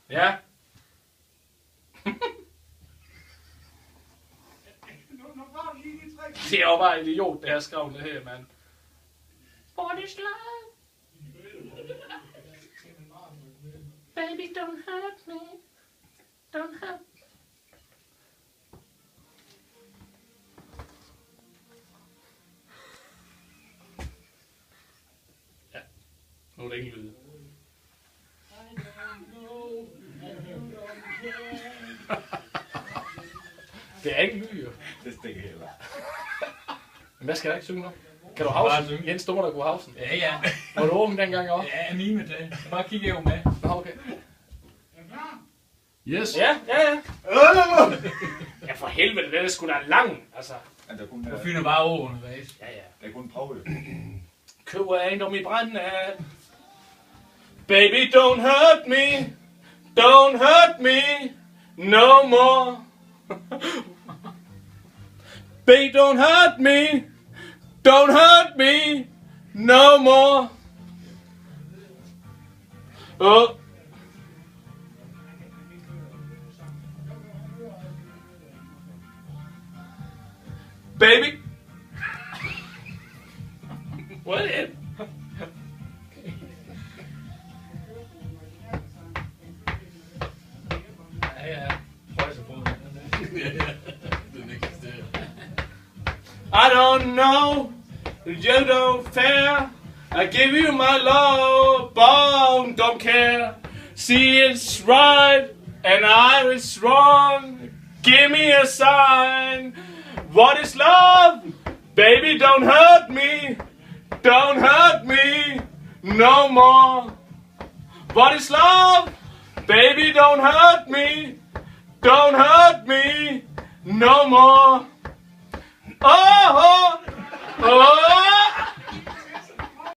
Ja. Det er jo bare idiot, det her skrev det her, mand. Body slide. Baby, don't hurt me. Don't hurt. Ja, nu er det ingen lyd. Det er ikke lyd, jo. Det stikker heller. Men hvad skal der ikke synge nu? Kan du havsen? Jens Dummer, der kunne havsen. Ja, ja. Var du ung dengang også? Ja, mime det. Bare kigge jo med. Nå, okay. Yes. Ja. Ja, for helvede, det er sgu da lang, altså. Ja, der er kun, Du finder bare over undervejs. Ja. der er kun prøve. Køber ejendom i branden af. Baby, don't hurt me. Don't hurt me. No more. Baby, don't hurt me. Don't hurt me. No more. Oh. Baby. What is it? Ja. Højse på det. I don't know, you don't fair. I give you my love, but don't care. See it's right and I is wrong. Give me a sign. What is love? Baby, don't hurt me. Don't hurt me no more. What is love? Baby, don't hurt me. Don't hurt me no more. Oh.